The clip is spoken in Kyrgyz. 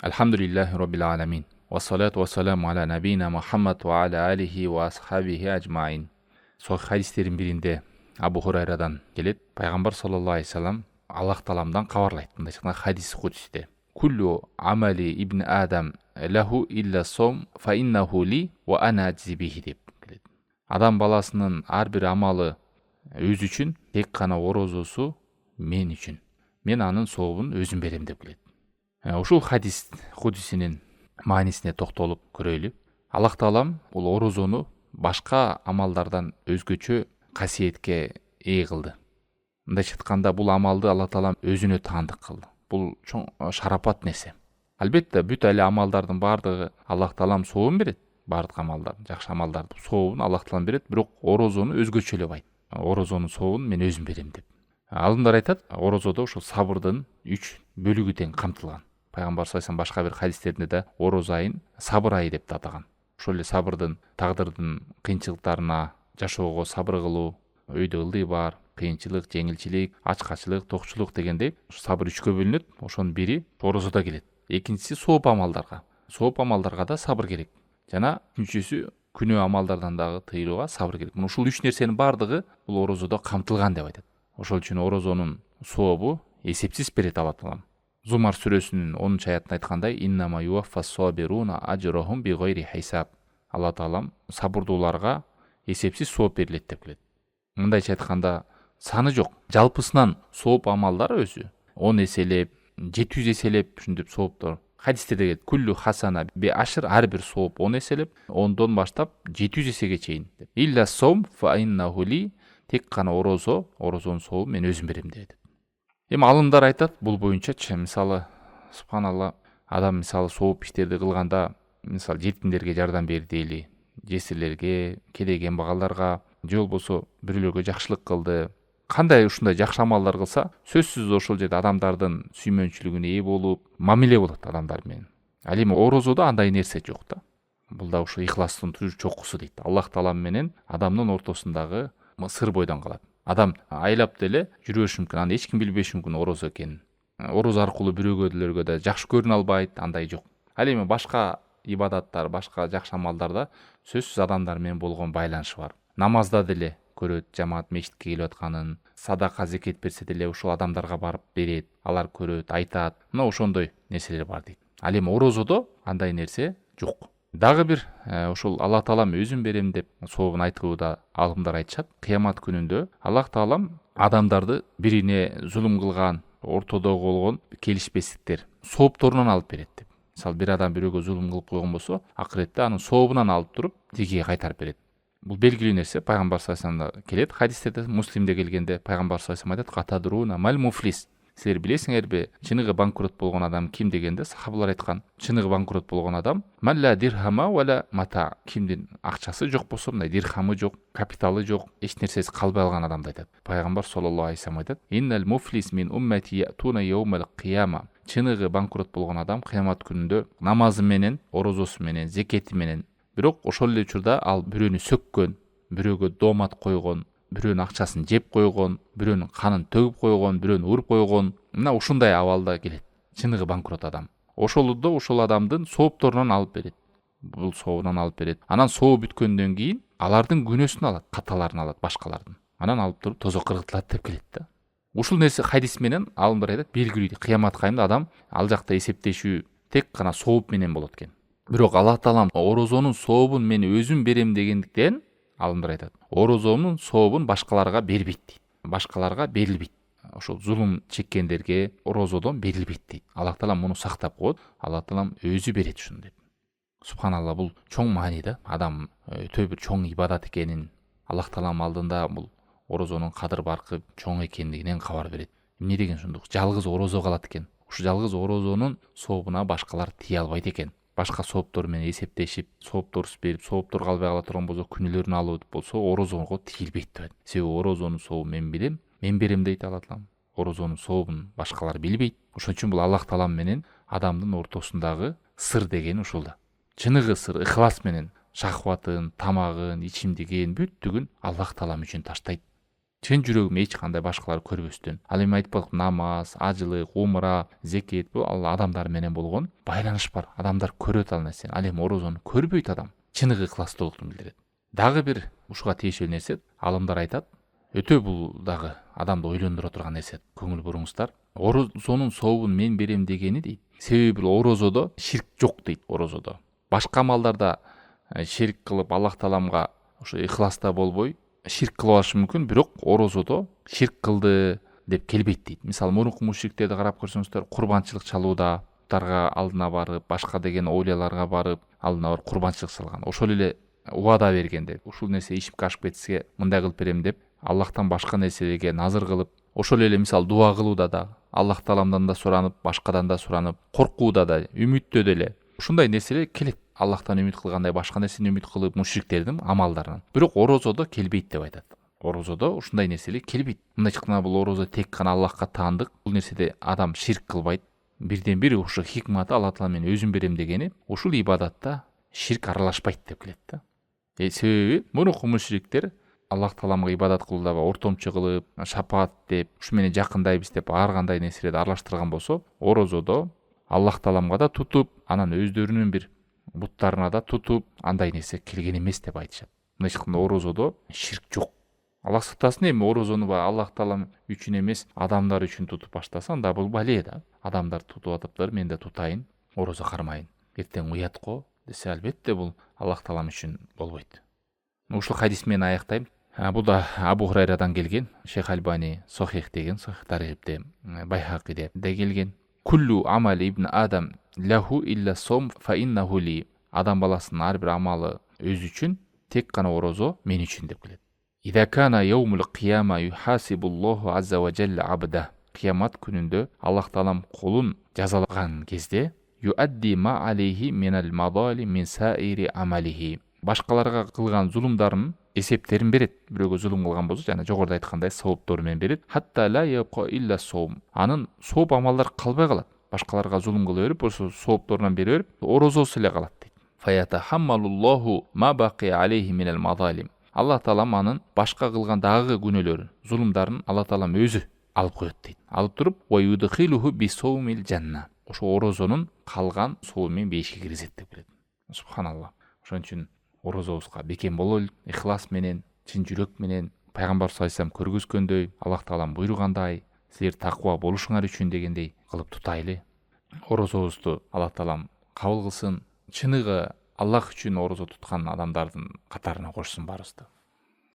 Alhamdulillahi Rabbil alamin. Wassalatu wassalamu ala nabiyina Muhammad wa ala alihi wa ashabihi ajmain. Sahih hadisтердин биринде Абу Хурайрадан келет. Пайгамбар саллаллаху алейхи вассалам Аллах Тааламдан кабарлайт. Мындай чыккан хадис кудсте. Куллу амали ибн Адам лаху илля сом фа иннаху ли ва ана аджзи бихи деп келет. Адам баласынын ар бир амалы өз үчүн, тек гана орозосу мен үчүн. Мен анын сообун өзүм берем деп келет. Ушул хадис кудисинин маанисине токтолуп көрөйлү. Аллах Таалам бул орозону башка амалдардан өзгөчө касиетке ээ кылды. Мындайча айтканда, бул амалды Аллах Таалам өзүнө таандык кылды. Бул чоң шарапат нерсе. Албетте бүт эле амалдардын баардыгы Аллах Таалам сообун берет. Бардык амалдардын, жакшы амалдардын сообун Аллах Таалам берет, бирок орозону өзгөчөлөп айт. Орозонун сообун мен өзүм берем деп. Алымдар айтат, орозодо ошол сабырдын 3 бөлүгү тең камтылган. Пайгамбар саллаллаху алейхи вассалам башка бир хадистеринде да орозо айын сабыр айы деп атаган. Ошол эле сабырдын, тагдырдын кыйынчылыктарына жашоого сабыр кылуу, өйдө ылдый бар, кыйынчылык, жеңилчилик, ачкачылык, токчулук дегендей сабыр 3кө бөлүнөт. Ошонун бири орозодо келет. Экинчиси сооп амалдарга. Сооп амалдарга да сабыр керек. Жана үчүнчүсү күнөө амалдардан дагы тыйылууга сабыр керек. Мына ушул 3 нерсенин баардыгы бул орозодо камтылган деп айтат. Ошол үчүн орозонун сообу эсепсиз берет Алла Таалам. Зумар сүрөсүнүн 10-аятында айткандай, иннама юаффас сабируна ажрахум бигайри хисаб. Алла Таалам сабырдууларга эсепсиз сооп берилет деп келет. Мындайча айтканда, саны жок. Жалпысынан сооп амалдар өзү 10 эселеп, 700 эселеп ушинтип сооптор. Хадистерде келет, куллу хасана би ашр, ар бир сооп 10 эселеп, 10дон баштап 700 эсеге чейин деп. Илля сом фа иннаху ли, тек гана орозонун сообун мен өзүм берем деп. Эми алымдар айтат, бул боюнчачы, мисалы, субханалла, адам мисалы сооп иштерди кылганда, мисалы жетимдерге жардам берди дейли, жесирлерге, кедей кембагалдарга, же болбосо бирөөлөргө жакшылык кылды. Кандай ушундай жакшы амалдар кылса, сөзсүз ошол жерде адамдардын сүймөнчүлүгүнө ээ болуп, мамиле болот адамдар менен. Ал эми орозодо андай нерсе жок да. Бул да ушу ихластын чокусу дейт. Аллах Таалам менен адамдын ортосундагы сыр бойдон калат. Адам айлап деле жүрөшү мүмкүн, аны эч ким билбеши мүмкүн орозо экенин. Орозо аркылуу бирөөгө да жакшы көрүнө албайт, андай жок. Ал эми башка ибадаттар, башка жакшы амалдарда сөзсүз адамдар менен болгон байланышы бар. Намазда деле көрөт, жамаат мечитке келип атканын, садака зекет берсе деле ушул адамдарга барып берет, алар көрөт, айтат. Мына ошондой нерселер бар дейт. Ал эми орозодо андай нерсе жок. Дагы бир ушул Аллах Таалам өзүм берем деп сообун айтууда алымдар айтышат. Кыямат күнүндө Аллах Таалам адамдарды бирине зулум кылган, ортодо болгон келишпестиктер соопторунан алып берет деп. Мисалы, бир адам бирөөгө зулум кылып койгон болсо, акыретте анын сообунан алып туруп тигиге кайтарып берет. Бул белгилүү нерсе. Пайгамбар саллаллаху алейхи вассаламда келет, хадистерде, Муслимде келгенде Пайгамбар саллаллаху алейхи вассалам айтат, катадруна мал муфлис. Силер билесиңерби, чыныгы банкрот болгон адам ким дегенде, сахабалар айткан, чыныгы банкрот болгон адам малла дирхама вала мата. Кимдин акчасы жок болсо, мындай дирхамы жок, капиталы жок, эч нерсеси калбай алган адамды айтат. Пайгамбар саллаллаху алейхи вассалам айтат, иннал муфлис мин уммати ятуна яумал кияма. Чыныгы банкрот болгон адам кыямат күнүндө намазы менен, орозосу менен, зекети менен, бирок ошол эле учурда ал бирөөнү сөккөн, бирөөгө доомат койгон, бирөөнүн акчасын жеп койгон, бирөөнүн канын төгүп койгон, бирөөнү уруп койгон, мына ушундай абалда келет чыныгы банкрот адам. Ошолдо ошол адамдын соопторунан алып берет. Бул сообунан алып берет. Анан соо бүткөндөн кийин алардын күнөөсүн алат, каталарын алат башкалардын. Анан алып туруп тозок кыргытылат деп келет да. Ушул нерсе хадис менен алымдар айтат, белгилүү кыямат кайымда адам ал жакта эсептешүү тек гана сооп менен болот экен. Бирок Аллах Таалам орозонун сообун мен өзүм берем дегендиктен алымдар айтат, орозонун сообун башкаларга бербейт дейт. Башкаларга берилбейт. Ошол зулум чеккендерге орозодон берилбейт дейт. Аллах Таалам муну сактап коет. Аллах Таалам өзү берет ушуну деп. Субханалла, бул чоң маани да. Адам өтө бир чоң ибадат экенин, Аллах Таалам алдында бул орозонун кадыр баркы чоң экендигинен кабар берет. Эмне деген ушундук жалгыз орозо калат экен. Ушу жалгыз орозонун сообуна башкалар тие албайт экен. Башка сооптор менен эсептешип, соопторсуз берип, сооптор калбай кала турган болсо, күнөөлөрүн алып болсо, орозого тиилбейт деп. Себеби орозонун сообун мен билем, мен берем дейт Алла Таалам. Орозонун сообун башкалар билбейт. Ошон үчүн бул Аллах Таалам менен адамдын ортосундагы сыр деген ушул да. Чыныгы сыр, ихлас менен шахватын, тамагын, ичимдигин, бүттүгүн Аллах Таалам үчүн таштайт. чын жүрөгүм эч кандай башкаларды көрбөстөн. Ал эми айтып атып намаз, ажылык, умра, зекет бул ал адамдар менен болгон байланыш бар. Адамдар көрөт ал нерсени. Ал эми орозону көрбөйт адам. Чыныгы ыкластуулукту билдирет. Дагы бир ушуга тиешелүү нерсе, алымдар айтат, өтө бул дагы адамды ойлондура турган нерсе. Көңүл буруңуздар. Орозонун сообун мен берем дегени дейт. Себеби орозодо ширк жок дейт орозодо. Башка амалдарда ширк кылып Аллах Тааламга ошо ыхласта болбой ширк кылып алышы мүмкүн, бирок орозодо ширк кылды деп келбейт дейт. Мисалы, мурунку мушриктерди карап көрсөңүздөр, курбанчылык чалууда буттарга алдына барып, башка деген оолияларга барып, алдына барып курбанчылык чалган. Ошол эле убада бергенде, ушул нерсе ишипке ашып кетсе, мындай кылып берем деп, Аллахтан башка нерселерге назыр кылып, ошол эле мисалы дуа кылууда да, Аллах Тааламдан да суранып, башкадан да суранып, коркууда да, үмүттө деле ушундай нерселер келет. Аллахтан үмүт кылгандай башка нерсени үмүт кылып мушриктердин амалдарынан. Бирок орозодо келбейт деп айтат. Орозодо ушундай нерселер келбейт. Мындай чыкканда бул орозо тек гана Аллахка таандык. Бул нерседе адам ширк кылбайт. Бирден бир ушу хикматы Алла Таала мен өзүм берем дегени, ушул ибадатта ширк аралашпайт деп келет да. Себеби мурунку мушриктер Аллах Тааламга ибадат кылууда ортомчу кылып, шапаат деп, ушу менен жакындайбыз деп ар кандай нерселерди аралаштырган болсо, орозодо Аллах Тааламга да тутуп, анан өздөрүнүн бир буттарына да тутуп, андай нерсе келген эмес деп айтышат. Мындай чыкканда орозодо ширк жок. Аллах сактасын, эми орозону Аллах Таалам үчүн эмес, адамдар үчүн тутуп баштаса, анда бул бале да. Адамдар тутуп атыптыр, мен да тутайын, орозо кармайын. Эртең уят го десе, албетте бул Аллах Таалам үчүн болбойт. Ушул хадис менен аяктайм. Бул да Абу Хурайрадан келген. Шейх Альбани Сохих деген, Сохих Тарихибде, Байхакиде де келген. Куллу амали ибн Адам лаху илля сом фа иннаху ли. Адам баласынын ар бир амалы өзү үчүн, тек гана орозо мен үчүн деп келет. Ида кана яумул кияма юхасибуллаху азза ва жалла абда. Киямат күнүндө Аллах Таалам кулун жазалаган кезде юадди ма алейхи минал мадали мин саири амалихи. Башкаларга кылган зулумдарын эсептерин берет. Бирөөгө зулум кылган болсо, жана жогоруда айткандай сауаптору менен берет. Хатта ла япка илля соум. Анын сооп амалдар калбай калат. Башкаларга зулум кыла берип, ошо соопторунан бере берип, орозосу эле калат дейт. Фаятахаммалуллаху ма баки алейхи минал мадалим. Аллах Таалам анын башка кылган дагы күнөөлөрүн, зулумдарын Аллах Таалам өзү алып коет дейт. Алып туруп, ва юдхилуху би соумил жанна. Ошо орозонун калган сообу менен бейишке киргизет деп келет. Субханаллах. Ошон үчүн орозобузга бекем бололу, ихлас менен, чын жүрөк менен, пайгамбар саллаллаху алейхи вассалам көргөзгөндөй, Аллах Таалам буйругандай, силер таква болушуңар үчүн дегендей кылып тутайлы. Орозобузду Аллах Таалам кабыл кылсын. Чыныгы Аллах үчүн орозо туткан адамдардын катарына кошсун барыбызды.